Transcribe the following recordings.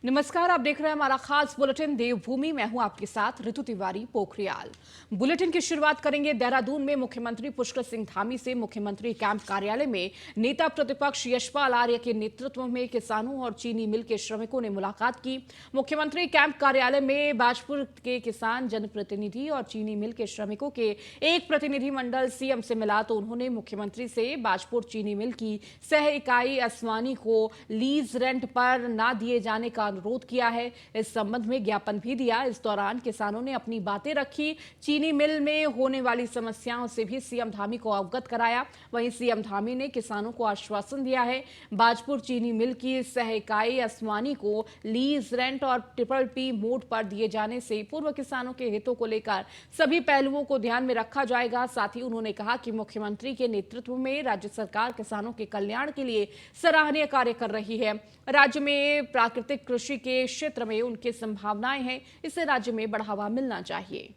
नमस्कार, आप देख रहे हैं हमारा खास बुलेटिन देवभूमि। मैं हूं आपके साथ ऋतु तिवारी पोखरियाल। बुलेटिन की शुरुआत करेंगे देहरादून में मुख्यमंत्री पुष्कर सिंह धामी से। मुख्यमंत्री कैंप कार्यालय में नेता प्रतिपक्ष यशपाल आर्य के नेतृत्व में किसानों और चीनी मिल के श्रमिकों ने मुलाकात की। मुख्यमंत्री कैंप कार्यालय में बाजपुर के किसान जनप्रतिनिधि और चीनी मिल के श्रमिकों के एक प्रतिनिधिमंडल सीएम से मिला तो उन्होंने मुख्यमंत्री से बाजपुर चीनी मिल की सह इकाई असवानी को लीज रेंट पर न दिए जाने का अनुरोध किया है। इस संबंध में ज्ञापन भी दिया। इस दौरान किसानों ने अपनी बातें रखी। चीनी मिल में होने वाली समस्याओं से भी सीएम धामी को अवगत कराया। वहीं सीएम धामी ने किसानों को आश्वासन दिया है बाजपुर चीनी मिल की सह इकाई असवानी को लीज रेंट और PPP मोड पर दिए जाने से पूर्व किसानों के हितों को लेकर सभी पहलुओं को ध्यान में रखा जाएगा। साथ ही उन्होंने कहा कि मुख्यमंत्री के नेतृत्व में राज्य सरकार किसानों के कल्याण के लिए सराहनीय कार्य कर रही है। राज्य में प्राकृतिक कृषि के क्षेत्र में उनकी संभावनाएं हैं, इसे राज्य में बढ़ावा मिलना चाहिए।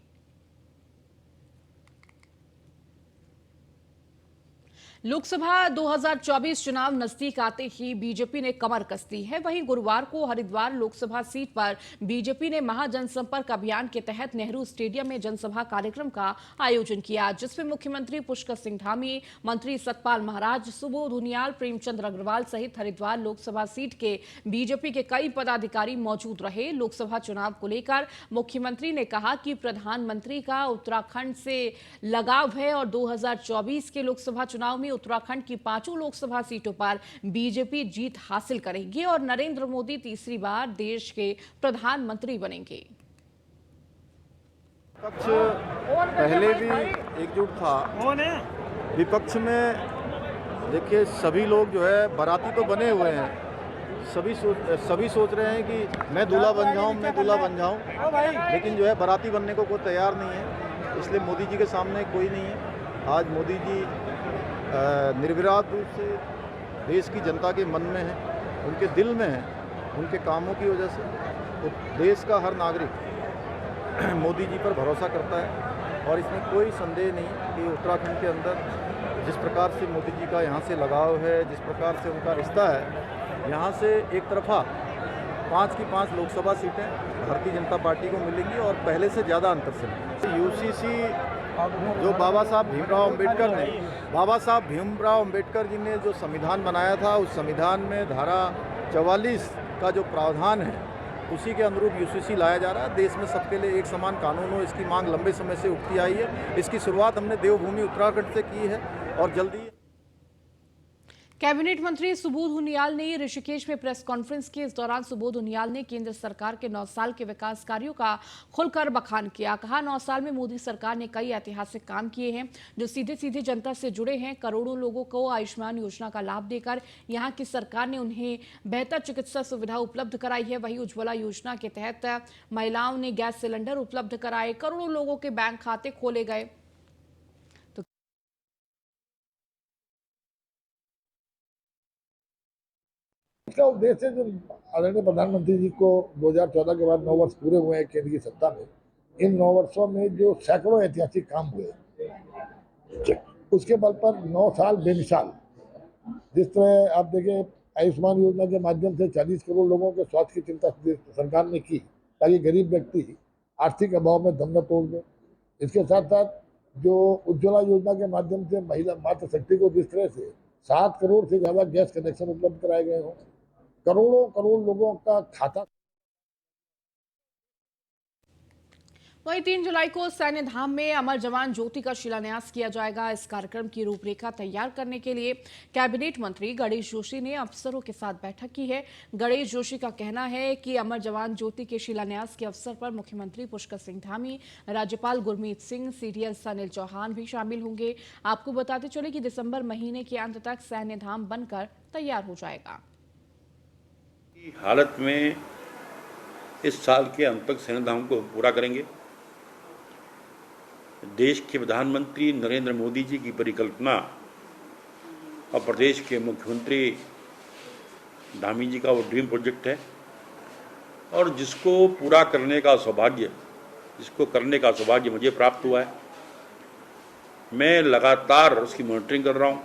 लोकसभा 2024 चुनाव नजदीक आते ही बीजेपी ने कमर कस दी है। वहीं गुरुवार को हरिद्वार लोकसभा सीट पर बीजेपी ने महाजनसंपर्क अभियान के तहत नेहरू स्टेडियम में जनसभा कार्यक्रम का आयोजन किया, जिसमें मुख्यमंत्री पुष्कर सिंह धामी, मंत्री सतपाल महाराज, सुबोध उनियाल, प्रेमचंद अग्रवाल सहित हरिद्वार लोकसभा सीट के बीजेपी के कई पदाधिकारी मौजूद रहे। लोकसभा चुनाव को लेकर मुख्यमंत्री ने कहा कि प्रधानमंत्री का उत्तराखंड से लगाव है और 2024 के लोकसभा चुनाव में उत्तराखंड की 5 लोकसभा सीटों पर बीजेपी जीत हासिल करेगी और नरेंद्र मोदी तीसरी बार देश के प्रधानमंत्री बनेंगे। विपक्ष पहले भी एकजुट था। विपक्ष में देखिए सभी लोग जो है बाराती तो बने हुए हैं, सभी सोच रहे हैं कि मैं दूल्हा बन जाऊं, लेकिन जो है बाराती बनने को कोई तैयार नहीं है। इसलिए मोदी जी के सामने कोई नहीं है। आज मोदी जी निर्विवाद रूप से देश की जनता के मन में है, उनके दिल में है। उनके कामों की वजह से तो देश का हर नागरिक मोदी जी पर भरोसा करता है और इसमें कोई संदेह नहीं कि उत्तराखंड के अंदर जिस प्रकार से मोदी जी का यहाँ से लगाव है, जिस प्रकार से उनका रिश्ता है, यहाँ से एक तरफा 5 की 5 लोकसभा सीटें भारतीय जनता पार्टी को मिलेंगी और पहले से ज़्यादा अंतर से मिलेंगी। यूसीसी जो बाबा साहब भीमराव अंबेडकर जी ने जो संविधान बनाया था, उस संविधान में धारा 44 का जो प्रावधान है उसी के अनुरूप यूसीसी लाया जा रहा है। देश में सबके लिए एक समान कानून हो, इसकी मांग लंबे समय से उठती आई है। इसकी शुरुआत हमने देवभूमि उत्तराखंड से की है और जल्दी। कैबिनेट मंत्री सुबोध उनियाल ने ऋषिकेश में प्रेस कॉन्फ्रेंस की। इस दौरान सुबोध उनियाल ने केंद्र सरकार के 9 साल के विकास कार्यों का खुलकर बखान किया। कहा 9 साल में मोदी सरकार ने कई ऐतिहासिक काम किए हैं जो सीधे सीधे जनता से जुड़े हैं। करोड़ों लोगों को आयुष्मान योजना का लाभ देकर यहां की सरकार ने उन्हें बेहतर चिकित्सा सुविधा उपलब्ध कराई है। वहीं उज्ज्वला योजना के तहत महिलाओं ने गैस सिलेंडर उपलब्ध कराए, करोड़ों लोगों के बैंक खाते खोले गए। इसका उद्देश्य जो आदरणीय प्रधानमंत्री जी को 2014 के बाद 9 वर्ष पूरे हुए हैं केंद्र की सत्ता में, इन 9 वर्षों में जो सैकड़ों ऐतिहासिक काम हुए, उसके बल पर 9 साल बेमिसाल। जिस तरह आप देखें आयुष्मान योजना के माध्यम से 40 करोड़ लोगों के स्वास्थ्य की चिंता सरकार ने की ताकि गरीब व्यक्ति आर्थिक अभाव में दम न तोड़ दे। इसके साथ साथ जो उज्ज्वला योजना के माध्यम से महिला मातृशक्ति को जिस तरह से 7 करोड़ से ज़्यादा गैस कनेक्शन उपलब्ध कराए गए हों, करोड़ लोगों का खाता। वहीं 3 जुलाई को सैन्य धाम में अमर जवान ज्योति का शिलान्यास किया जाएगा। इस कार्यक्रम की रूपरेखा तैयार करने के लिए कैबिनेट मंत्री गणेश जोशी ने अफसरों के साथ बैठक की है। गणेश जोशी का कहना है कि अमर जवान ज्योति के शिलान्यास के अवसर पर मुख्यमंत्री पुष्कर सिंह धामी, राज्यपाल गुरमीत सिंह, CDS अनिल चौहान भी शामिल होंगे। आपको बताते चले कि दिसंबर महीने के अंत तक सैन्य धाम बनकर तैयार हो जाएगा। हालत में इस साल के अंत तक सैन्य धाम को पूरा करेंगे। देश के प्रधानमंत्री नरेंद्र मोदी जी की परिकल्पना और प्रदेश के मुख्यमंत्री धामी जी का वो ड्रीम प्रोजेक्ट है और जिसको करने का सौभाग्य मुझे प्राप्त हुआ है। मैं लगातार उसकी मॉनिटरिंग कर रहा हूँ।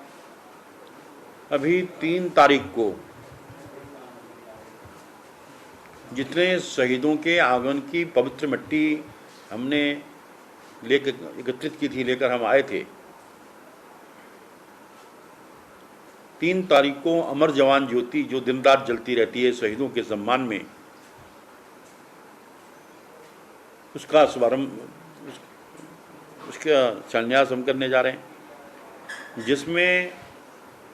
अभी 3 तारीख को जितने शहीदों के आंगन की पवित्र मिट्टी हमने लेकर एकत्रित की थी, लेकर हम आए थे, 3 तारीख को अमर जवान ज्योति जो दिन रात जलती रहती है शहीदों के सम्मान में, उसका शुभारंभ, उसका शिलान्यास हम करने जा रहे हैं, जिसमें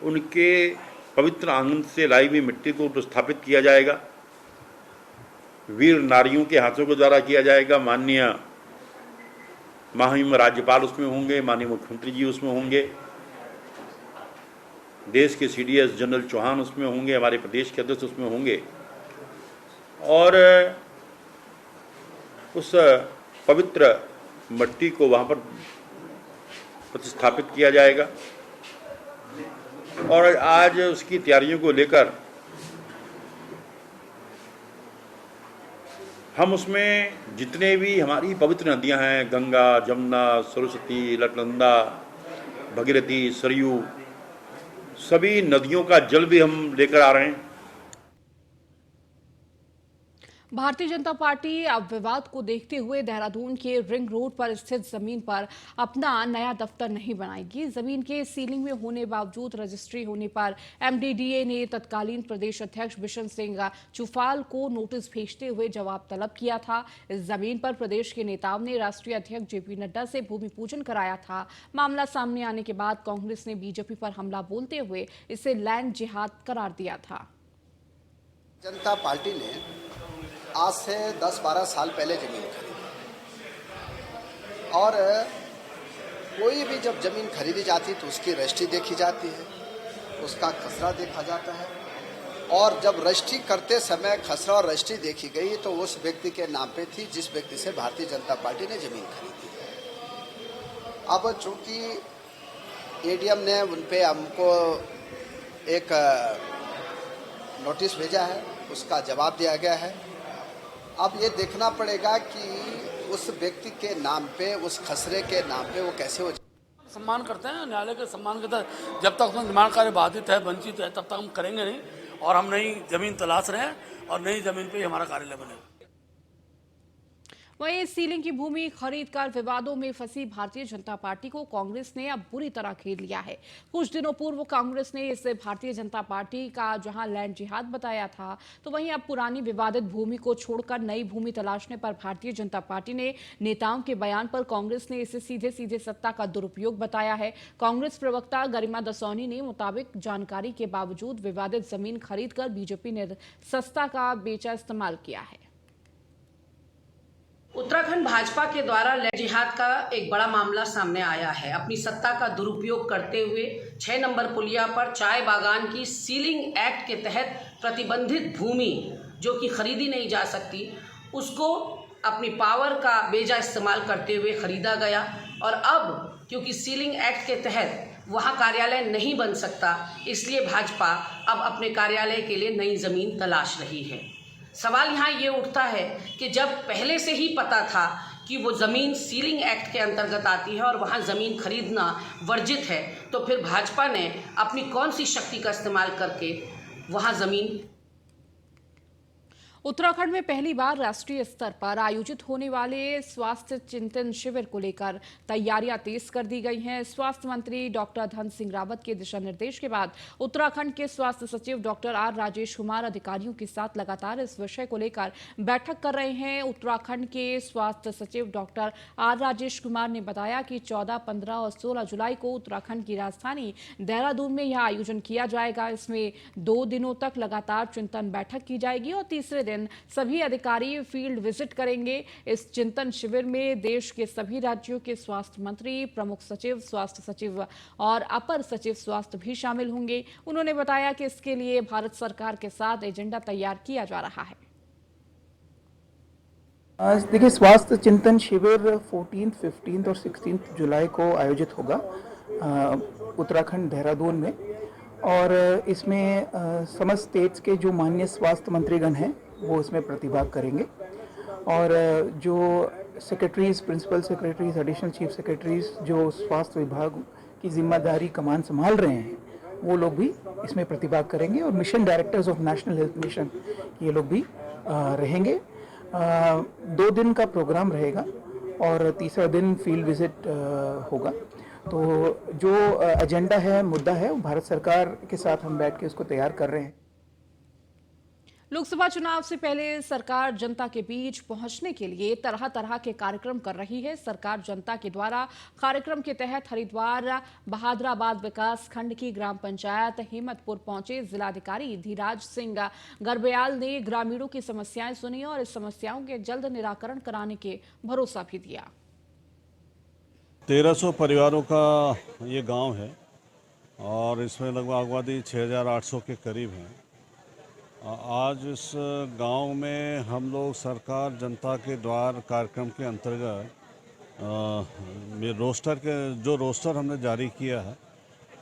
उनके पवित्र आंगन से लाई हुई मिट्टी को प्रतिस्थापित किया जाएगा, वीर नारियों के हाथों के द्वारा किया जाएगा। माननीय महामहिम राज्यपाल उसमें होंगे, माननीय मुख्यमंत्री जी उसमें होंगे, देश के CDS जनरल चौहान उसमें होंगे, हमारे प्रदेश के अध्यक्ष उसमें होंगे, और उस पवित्र मिट्टी को वहाँ पर प्रतिस्थापित किया जाएगा। और आज उसकी तैयारियों को लेकर हम उसमें जितने भी हमारी पवित्र नदियां हैं, गंगा, जमुना, सरस्वती, अलकनंदा, भगीरथी, सरयू, सभी नदियों का जल भी हम लेकर आ रहे हैं। भारतीय जनता पार्टी अब विवाद को देखते हुए देहरादून के रिंग रोड पर स्थित जमीन पर अपना नया दफ्तर नहीं बनाएगी। जमीन के सीलिंग में होने बावजूद रजिस्ट्री होने पर MDDA ने तत्कालीन प्रदेश अध्यक्ष बिशन सिंह चुफाल को नोटिस भेजते हुए जवाब तलब किया था। इस जमीन पर प्रदेश के नेताओं ने राष्ट्रीय अध्यक्ष JP नड्डा से भूमि पूजन कराया था। मामला सामने आने के बाद कांग्रेस ने BJP पर हमला बोलते हुए इसे लैंड जिहाद करार दिया था। जनता पार्टी ने आज से 10-12 साल पहले ज़मीन खरीदी, और कोई भी जब ज़मीन खरीदी जाती तो उसकी रजिस्ट्री देखी जाती है, उसका खसरा देखा जाता है, और जब रजिस्ट्री करते समय खसरा और रजिस्ट्री देखी गई तो उस व्यक्ति के नाम पे थी जिस व्यक्ति से भारतीय जनता पार्टी ने ज़मीन खरीदी है। अब चूँकि ADM ने उन पे हमको एक नोटिस भेजा है, उसका जवाब दिया गया है। अब ये देखना पड़ेगा कि उस व्यक्ति के नाम पे, उस खसरे के नाम पे वो कैसे हो। सम्मान करते हैं, न्यायालय के सम्मान के तहत जब तक उसमें निर्माण कार्य बाधित है, वंचित है, तब तक हम करेंगे नहीं, और हम नई जमीन तलाश रहे हैं और नई जमीन पे ही हमारा कार्यालय बनेगा। वहीं सीलिंग की भूमि खरीद कर विवादों में फंसी भारतीय जनता पार्टी को कांग्रेस ने अब बुरी तरह घेर लिया है। कुछ दिनों पूर्व कांग्रेस ने इसे भारतीय जनता पार्टी का जहां लैंड जिहाद बताया था, तो वहीं अब पुरानी विवादित भूमि को छोड़कर नई भूमि तलाशने पर भारतीय जनता पार्टी ने नेताओं के बयान पर कांग्रेस ने इसे सीधे सीधे सत्ता का दुरुपयोग बताया है। कांग्रेस प्रवक्ता गरिमा दसौनी ने मुताबिक जानकारी के बावजूद विवादित जमीन खरीदकर BJP ने सस्ता का बेचा इस्तेमाल किया है। उत्तराखंड भाजपा के द्वारा लैंड जिहाद का एक बड़ा मामला सामने आया है। अपनी सत्ता का दुरुपयोग करते हुए 6 नंबर पुलिया पर चाय बागान की सीलिंग एक्ट के तहत प्रतिबंधित भूमि जो कि खरीदी नहीं जा सकती, उसको अपनी पावर का बेजा इस्तेमाल करते हुए खरीदा गया। और अब क्योंकि सीलिंग एक्ट के तहत वहाँ कार्यालय नहीं बन सकता, इसलिए भाजपा अब अपने कार्यालय के लिए नई ज़मीन तलाश रही है। सवाल यहाँ ये उठता है कि जब पहले से ही पता था कि वो ज़मीन सीलिंग एक्ट के अंतर्गत आती है और वहाँ ज़मीन खरीदना वर्जित है, तो फिर भाजपा ने अपनी कौन सी शक्ति का इस्तेमाल करके वहाँ ज़मीन। उत्तराखंड में पहली बार राष्ट्रीय स्तर पर आयोजित होने वाले स्वास्थ्य चिंतन शिविर को लेकर तैयारियां तेज कर दी गई हैं। स्वास्थ्य मंत्री डॉक्टर धन सिंह रावत के दिशा निर्देश के बाद उत्तराखंड के स्वास्थ्य सचिव डॉक्टर R राजेश कुमार अधिकारियों के साथ लगातार इस विषय को लेकर बैठक कर रहे हैं। उत्तराखंड के स्वास्थ्य सचिव डॉक्टर R राजेश कुमार ने बताया कि 14, 15 और 16 जुलाई को उत्तराखंड की राजधानी देहरादून में यह आयोजन किया जाएगा। इसमें 2 दिनों तक लगातार चिंतन बैठक की जाएगी और तीसरे सभी अधिकारी फील्ड विजिट करेंगे। इस चिंतन शिविर में देश के सभी राज्यों के स्वास्थ्य मंत्री, प्रमुख सचिव, स्वास्थ्य सचिव और अपर सचिव स्वास्थ्य भी शामिल होंगे। उन्होंने बताया कि इसके लिए भारत सरकार के साथ एजेंडा तैयार किया जा रहा है। आज देखिए, स्वास्थ्य चिंतन शिविर 14, 15 और 16 जुलाई को आयोजित होगा उत्तराखंड देहरादून में, और इसमें समस्त स्टेट्स के जो माननीय स्वास्थ्य मंत्रीगण हैं वो इसमें प्रतिभाग करेंगे, और जो secretaries, principal secretaries, additional chief secretaries जो स्वास्थ्य विभाग की जिम्मेदारी कमान संभाल रहे हैं वो लोग भी इसमें प्रतिभाग करेंगे, और mission directors of national health mission ये लोग भी रहेंगे। 2 दिन का प्रोग्राम रहेगा और तीसरा दिन फील्ड विजिट होगा। तो जो एजेंडा है, मुद्दा है, वो भारत सरकार के साथ हम बैठ के उसको तैयार कर रहे हैं। लोकसभा चुनाव से पहले सरकार जनता के बीच पहुंचने के लिए तरह तरह के कार्यक्रम कर रही है। सरकार जनता के द्वारा कार्यक्रम के तहत हरिद्वार बहादुराबाद विकास खंड की ग्राम पंचायत हिम्मतपुर पहुंचे। जिलाधिकारी धीराज सिंह गर्ब्याल ने ग्रामीणों की समस्याएं सुनी और इस समस्याओं के जल्द निराकरण कराने के भरोसा भी दिया। 1300 परिवारों का ये गांव है और इसमें लगभग आबादी 6800 के करीब है। आज इस गांव में हम लोग सरकार जनता के द्वार कार्यक्रम के अंतर्गत जो रोस्टर हमने जारी किया है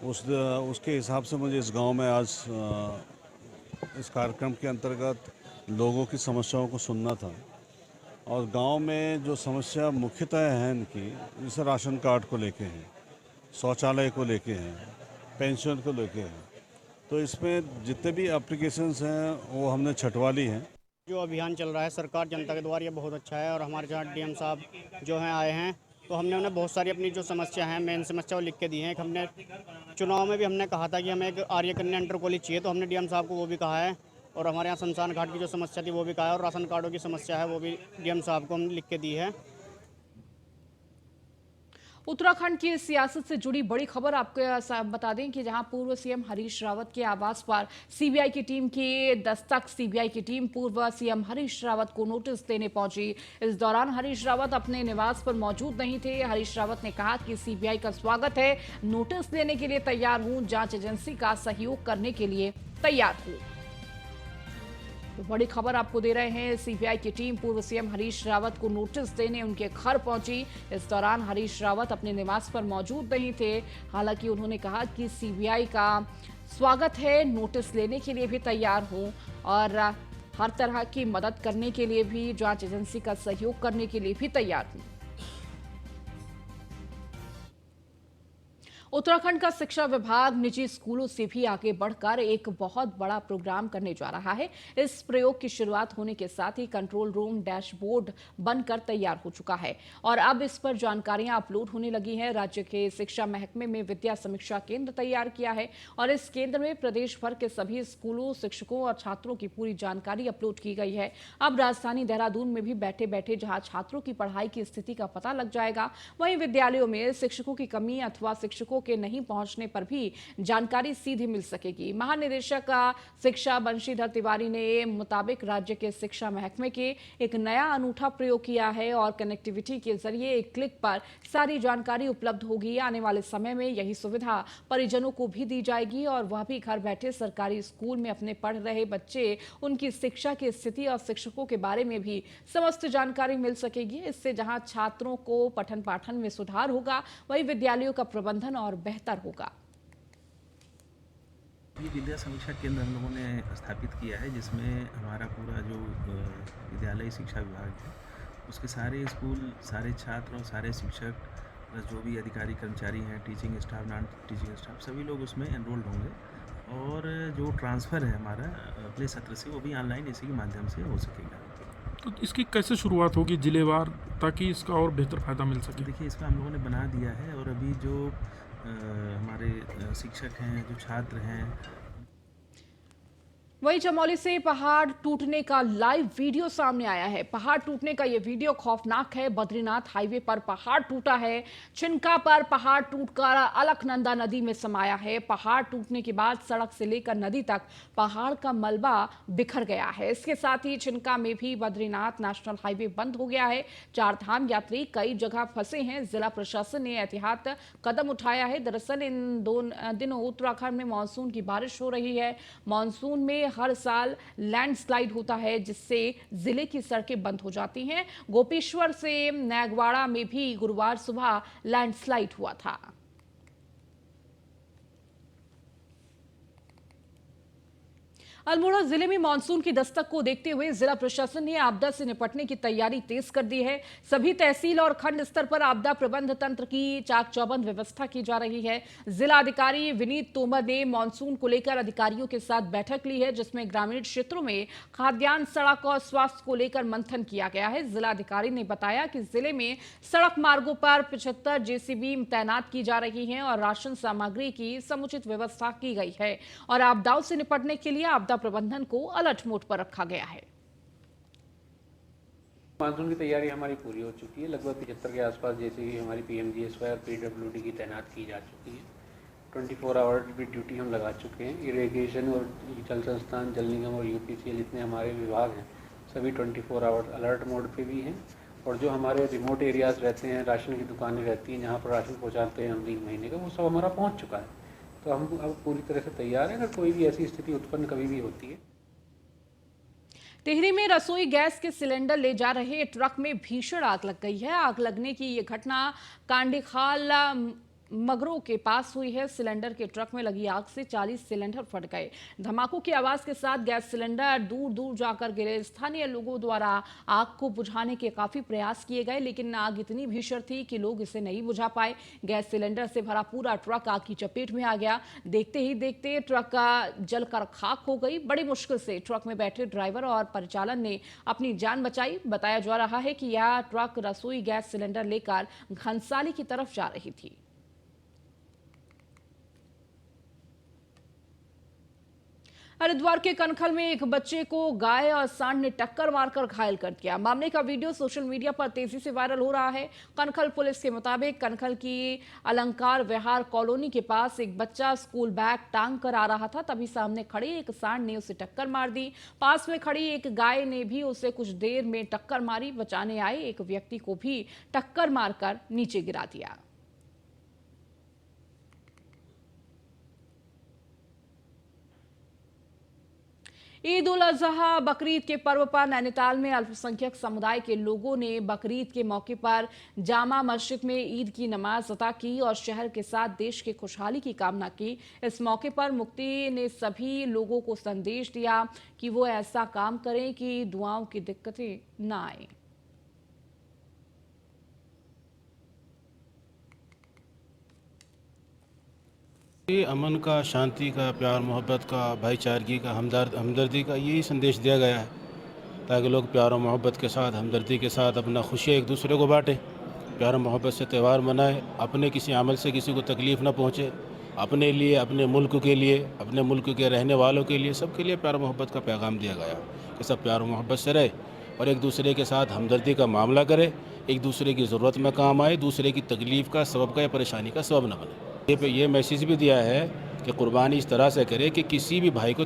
उसके हिसाब से मुझे इस गांव में आज इस कार्यक्रम के अंतर्गत लोगों की समस्याओं को सुनना था। और गांव में जो समस्या मुख्यतः है इनकी, जैसे राशन कार्ड को लेके हैं, शौचालय को लेके हैं, पेंशन को लेके हैं, तो इसमें जितने भी एप्लीकेशंस हैं वो हमने छटवा ली हैं। जो अभियान चल रहा है सरकार जनता के द्वार, ये बहुत अच्छा है। और हमारे जहाँ डीएम साहब जो हैं आए हैं, तो हमने उन्हें बहुत सारी अपनी जो समस्या हैं, मेन समस्या वो लिख के दी हैं। एक हमने चुनाव में भी हमने कहा था कि हमें एक आर्य कन्या इंटर कॉलेज चाहिए, तो हमने डीएम साहब को वो भी कहा है। और हमारे यहाँ शमशान घाट की जो समस्या थी वो भी कहा है, और राशन कार्डों की समस्या है वो भी डीएम साहब को हमने लिख के दी है। उत्तराखंड की सियासत से जुड़ी बड़ी खबर आपको बता दें कि जहां पूर्व सीएम हरीश रावत के आवास पर सीबीआई की टीम की दस्तक। सीबीआई की टीम पूर्व सीएम हरीश रावत को नोटिस देने पहुंची। इस दौरान हरीश रावत अपने निवास पर मौजूद नहीं थे। हरीश रावत ने कहा कि सीबीआई का स्वागत है, नोटिस देने के लिए तैयार हूं, जांच एजेंसी का सहयोग करने के लिए तैयार हूं। तो बड़ी खबर आपको दे रहे हैं, सीबीआई की टीम पूर्व सीएम हरीश रावत को नोटिस देने उनके घर पहुंची। इस दौरान हरीश रावत अपने निवास पर मौजूद नहीं थे। हालांकि उन्होंने कहा कि सीबीआई का स्वागत है, नोटिस लेने के लिए भी तैयार हूं और हर तरह की मदद करने के लिए भी, जांच एजेंसी का सहयोग करने के लिए भी तैयार हूं। उत्तराखंड का शिक्षा विभाग निजी स्कूलों से भी आगे बढ़कर एक बहुत बड़ा प्रोग्राम करने जा रहा है। इस प्रयोग की शुरुआत होने के साथ ही कंट्रोल रूम डैशबोर्ड बनकर तैयार हो चुका है और अब इस पर जानकारियां अपलोड होने लगी हैं। राज्य के शिक्षा महकमे में विद्या समीक्षा केंद्र तैयार किया है और इस केंद्र में प्रदेश भर के सभी स्कूलों, शिक्षकों और छात्रों की पूरी जानकारी अपलोड की गई है। अब राजधानी देहरादून में भी बैठे बैठे जहां छात्रों की पढ़ाई की स्थिति का पता लग जाएगा, वहीं विद्यालयों में शिक्षकों की कमी अथवा शिक्षकों के नहीं पहुंचने पर भी जानकारी सीधे मिल सकेगी। महानिदेशक शिक्षा बंशीधर तिवारी ने मुताबिक राज्य के शिक्षा महकमे के एक नया अनूठा प्रयोग किया है और कनेक्टिविटी के जरिए एक क्लिक पर सारी जानकारी उपलब्ध होगी। आने वाले समय में यही सुविधा परिजनों को भी दी जाएगी और वह भी घर बैठे सरकारी स्कूल में अपने पढ़ रहे बच्चे, उनकी शिक्षा की स्थिति और शिक्षकों के बारे में भी समस्त जानकारी मिल सकेगी। इससे जहां छात्रों को पठन पाठन में सुधार होगा, वहीं विद्यालयों का प्रबंधन और बेहतर होगा। ये विद्या समीक्षा केंद्र हम लोगों ने स्थापित किया है, जिसमें हमारा पूरा जो विद्यालय शिक्षा विभाग है उसके सारे स्कूल, सारे छात्र और सारे शिक्षक, जो भी अधिकारी कर्मचारी हैं, teaching staff, non teaching staff, सभी लोग उसमें एनरोल्ड होंगे। और जो ट्रांसफ़र है हमारा अगले सत्र से, वो भी ऑनलाइन इसी के माध्यम से हो सकेगा। तो इसकी कैसे शुरुआत होगी जिलेवार, ताकि इसका और बेहतर फ़ायदा मिल सके? देखिए, इसमें हम लोगों ने बना दिया है और अभी जो हमारे शिक्षक हैं, जो छात्र हैं। वहीं चमोली से पहाड़ टूटने का लाइव वीडियो सामने आया है। पहाड़ टूटने का यह वीडियो खौफनाक है। बद्रीनाथ हाईवे पर पहाड़ टूटा है। छिनका पर पहाड़ टूटकर अलकनंदा नदी में समाया है। पहाड़ टूटने के बाद सड़क से लेकर नदी तक पहाड़ का मलबा बिखर गया है। इसके साथ ही छिनका में भी बद्रीनाथ नेशनल हाईवे बंद हो गया है। 4 धाम यात्री कई जगह फंसे हैं। जिला प्रशासन ने एहतियात कदम उठाया है। दरअसल इन दिनों उत्तराखंड में मानसून की बारिश हो रही है। मानसून में हर साल लैंडस्लाइड होता है, जिससे जिले की सड़कें बंद हो जाती हैं। गोपेश्वर से नैगवाड़ा में भी गुरुवार सुबह लैंडस्लाइड हुआ था। अल्मोड़ा जिले में मानसून की दस्तक को देखते हुए जिला प्रशासन ने आपदा से निपटने की तैयारी तेज कर दी है। सभी तहसील और खंड स्तर पर आपदा प्रबंध तंत्र की चाक चौबंद व्यवस्था की जा रही है। जिला अधिकारी विनीत तोमर ने मानसून को लेकर अधिकारियों के साथ बैठक ली है, जिसमें ग्रामीण क्षेत्रों में खाद्यान्न, सड़क और स्वास्थ्य को लेकर मंथन किया गया है। जिला अधिकारी ने बताया कि जिले में सड़क मार्गों पर 75 जेसीबी तैनात की जा रही हैं और राशन सामग्री की समुचित व्यवस्था की गई है और आपदाओं से निपटने के लिए आपदा प्रबंधन को अलर्ट मोड पर रखा गया है। मानसून की तैयारी हमारी पूरी हो चुकी है। लगभग 75 के आसपास जैसे ही हमारी पीएमजीएसवाई और पीडब्ल्यूडी की तैनात की जा चुकी है। 24 आवर की ड्यूटी हम लगा चुके हैं। इरिगेशन और जल संस्थान, जल निगम और यूपीसीएल जितने हमारे विभाग हैं सभी 24 आवर अलर्ट मोड पे भी हैं। और जो हमारे रिमोट एरियाज़ रहते हैं, राशन की दुकानें रहती हैं जहाँ पर राशन पहुँचाते हैं हम 3 महीने का, वो सब हमारा पहुँच चुका है। तो हम अब पूरी तरह से तैयार हैं अगर कोई भी ऐसी स्थिति उत्पन्न कभी भी होती है। टिहरी में रसोई गैस के सिलेंडर ले जा रहे ट्रक में भीषण आग लग गई है। आग लगने की ये घटना कांडीखाल मगरों के पास हुई है। सिलेंडर के ट्रक में लगी आग से 40 सिलेंडर फट गए। धमाकों की आवाज के साथ गैस सिलेंडर दूर दूर जाकर गिरे। स्थानीय लोगों द्वारा आग को बुझाने के काफी प्रयास किए गए, लेकिन आग इतनी भीषण थी कि लोग इसे नहीं बुझा पाए। गैस सिलेंडर से भरा पूरा ट्रक आग की चपेट में आ गया। देखते ही देखते ट्रक जलकर खाक हो गई। बड़ी मुश्किल से ट्रक में बैठे ड्राइवर और परिचालन ने अपनी जान बचाई। बताया जा रहा है कि यह ट्रक रसोई गैस सिलेंडर लेकर घनसाली की तरफ जा रही थी। हरिद्वार के कनखल में एक बच्चे को गाय और सांड ने टक्कर मारकर घायल कर दिया। मामले का वीडियो सोशल मीडिया पर तेजी से वायरल हो रहा है। कनखल पुलिस के मुताबिक कनखल की अलंकार विहार कॉलोनी के पास एक बच्चा स्कूल बैग टांग कर आ रहा था, तभी सामने खड़े एक सांड ने उसे टक्कर मार दी। पास में खड़ी एक गाय ने भी उसे कुछ देर में टक्कर मारी। बचाने आए एक व्यक्ति को भी टक्कर मारकर नीचे गिरा दिया। ईद उल अजहा बकरीद के पर्व पर नैनीताल में अल्पसंख्यक समुदाय के लोगों ने बकरीद के मौके पर जामा मस्जिद में ईद की नमाज अता की और शहर के साथ देश की खुशहाली की कामना की। इस मौके पर मुफ्ती ने सभी लोगों को संदेश दिया कि वो ऐसा काम करें कि दुआओं की दिक्कतें ना आए। अमन का, शांति का, प्यार मोहब्बत का, भाईचारगी का, हमदर्दी का यही संदेश दिया गया है ताकि लोग प्यार और मोहब्बत के साथ, हमदर्दी के साथ अपना खुशियाँ एक दूसरे को बांटें, प्यार और मोहब्बत से त्यौहार मनाएं, अपने किसी अमल से किसी को तकलीफ़ ना पहुँचे, अपने लिए, अपने मुल्क के लिए, अपने मुल्क के रहने वालों के लिए, सबके लिए प्यार और मोहब्बत का पैगाम दिया गया कि सब प्यार और मोहब्बत से रहे और एक दूसरे के साथ हमदर्दी का मामला करे, एक दूसरे की ज़रूरत में काम आए, दूसरे की तकलीफ़ का सबब का या परेशानी का सबब न बने। ये मैसेज भी दिया है कि कुर्बानी इस तरह से करे कि किसी भी भाई को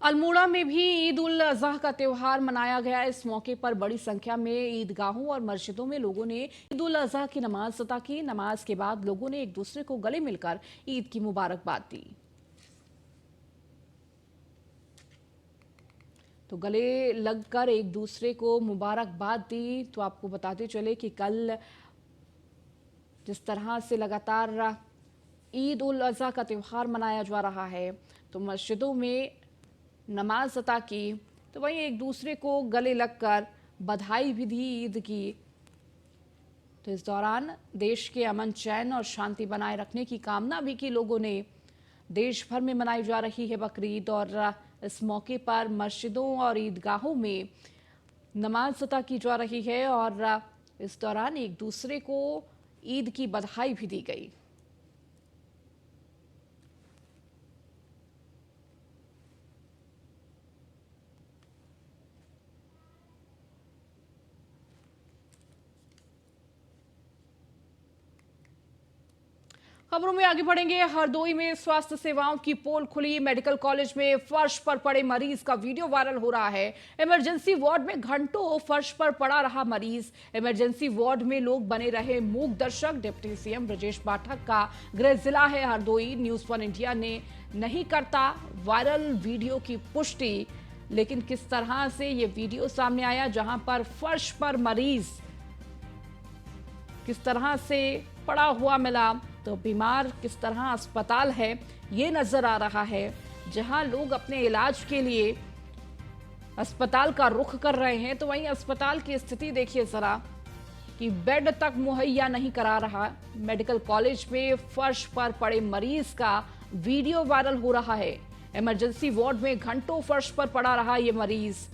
अल्मोड़ा में भी ईद उल अजहा का त्यौहार मनाया गया। इस मौके पर बड़ी संख्या में ईदगाहों और मस्जिदों में लोगों ने ईद उल अजहा की नमाज अता की। नमाज के बाद लोगों ने एक दूसरे को गले मिलकर ईद की मुबारकबाद दी। तो गले लगकर एक दूसरे को मुबारकबाद दी। तो आपको बताते चले कि कल जिस तरह से लगातार ईद उल अजहा का त्यौहार मनाया जा रहा है, तो मस्जिदों में नमाज अता की, तो वहीं एक दूसरे को गले लगकर बधाई भी दी ईद की। तो इस दौरान देश के अमन, चैन और शांति बनाए रखने की कामना भी की लोगों ने। देश भर में मनाई जा रही है बकरीद और इस मौके पर मस्जिदों और ईदगाहों में नमाज अता की जा रही है और इस दौरान एक दूसरे को ईद की बधाई भी दी गई। खबरों में आगे बढ़ेंगे। हरदोई में स्वास्थ्य सेवाओं की पोल खुली। मेडिकल कॉलेज में फर्श पर पड़े मरीज का वीडियो वायरल हो रहा है। इमरजेंसी वार्ड में घंटों फर्श पर पड़ा रहा मरीज। इमरजेंसी वार्ड में लोग बने रहे मूक दर्शक। डिप्टी सीएम ब्रजेश पाठक का गृह जिला है हरदोई। न्यूज़ 1 इंडिया ने नहीं करता वायरल वीडियो की पुष्टि, लेकिन किस तरह से ये वीडियो सामने आया जहां पर फर्श पर मरीज किस तरह से पड़ा हुआ मिला, तो बीमार किस तरह अस्पताल है ये नजर आ रहा है। जहां लोग अपने इलाज के लिए अस्पताल का रुख कर रहे हैं, तो वहीं अस्पताल की स्थिति देखिए जरा कि बेड तक मुहैया नहीं करा रहा। मेडिकल कॉलेज में फर्श पर पड़े मरीज का वीडियो वायरल हो रहा है। इमरजेंसी वार्ड में घंटों फर्श पर पड़ा रहा ये मरीज।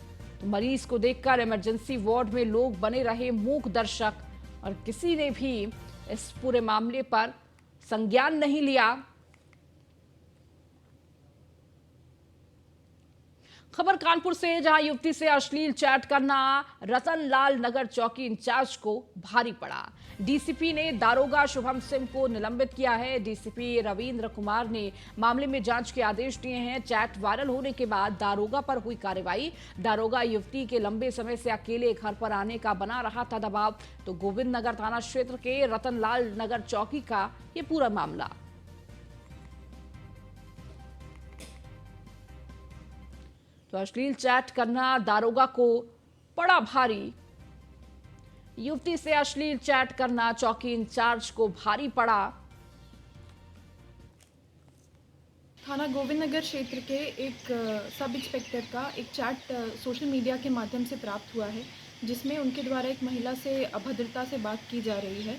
तो मरीज को देखकर इमरजेंसी वार्ड में लोग बने रहे मूक दर्शक और किसी ने भी इस पूरे मामले पर संज्ञान नहीं लिया। खबर कानपुर से, जहां युवती से अश्लील चैट करना रतनलाल नगर चौकी इंचार्ज को भारी पड़ा। डीसीपी ने दारोगा शुभम सिंह को निलंबित किया है। डीसीपी रविंद्र कुमार ने मामले में जांच के आदेश दिए हैं। चैट वायरल होने के बाद दारोगा पर हुई कार्रवाई। दारोगा युवती के लंबे समय से अकेले घर पर आने का बना रहा था दबाव। तो गोविंद नगर थाना क्षेत्र के रतनलाल नगर चौकी का ये पूरा मामला। तो अश्लील चैट करना दारोगा को पड़ा भारी। युवती से अश्लील चैट करना चौकी इंचार्ज को भारी पड़ा। थाना गोविंद नगर क्षेत्र के एक सब इंस्पेक्टर का एक चैट सोशल मीडिया के माध्यम से प्राप्त हुआ है, जिसमें उनके द्वारा एक महिला से अभद्रता से बात की जा रही है।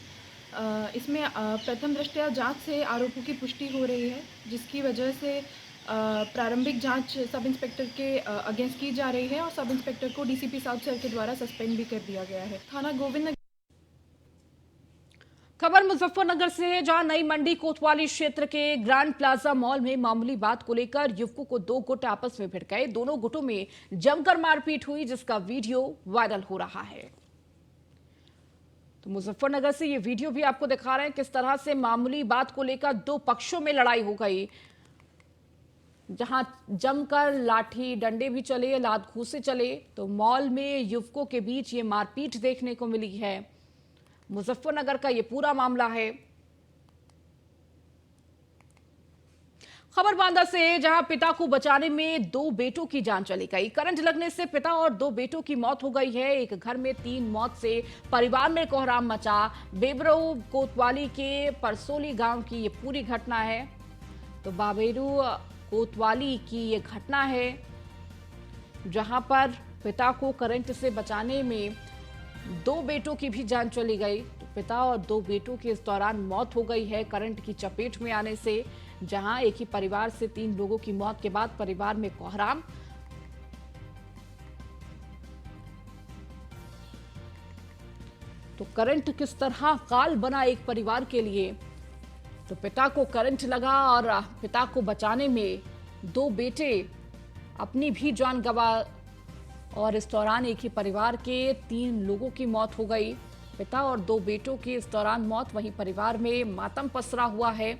इसमें प्रथम दृष्टया जांच से आरोपों की पुष्टि हो रही है, जिसकी वजह से प्रारंभिक जांच सब इंस्पेक्टर के अगेंस्ट की जा रही है और सब इंस्पेक्टर को डीसीपी साउथ सर के द्वारा सस्पेंड भी कर दिया गया है। थाना गोविंद नगर। खबर मुजफ्फरनगर से है, जहां नई मंडी कोतवाली क्षेत्र के ग्रैंड प्लाजा मॉल में मामूली बात को लेकर युवकों को दो गुट आपस में भिड़ गए। दोनों गुटों में जमकर मारपीट हुई, जिसका वीडियो वायरल हो रहा है। तो मुजफ्फरनगर से ये वीडियो भी आपको दिखा रहे हैं किस तरह से मामूली बात को लेकर दो पक्षों में लड़ाई हो गई, जहां जमकर लाठी डंडे भी चले, लात घूंसे चले। तो मॉल में युवकों के बीच ये मारपीट देखने को मिली है। मुजफ्फरनगर का ये पूरा मामला है। खबर बांदा से, जहां पिता को बचाने में दो बेटों की जान चली गई। करंट लगने से पिता और दो बेटों की मौत हो गई है। एक घर में 3 मौत से परिवार में कोहराम मचा। बेबरो कोतवाली के परसोली गांव की ये पूरी घटना है। तो बाबेरू कोतवाली की ये घटना है, जहां पर पिता को करंट से बचाने में दो बेटों की भी जान चली गई। तो पिता और दो बेटों की इस दौरान मौत हो गई है करंट की चपेट में आने से। जहां एक ही परिवार से 3 लोगों की मौत के बाद परिवार में कोहराम। तो करंट किस तरह काल बना एक परिवार के लिए। तो पिता को करंट लगा और पिता को बचाने में दो बेटे अपनी भी जान गंवा, और इस दौरान एक ही परिवार के 3 लोगों की मौत हो गई। पिता और दो बेटों की इस दौरान मौत, वहीं परिवार में मातम पसरा हुआ है।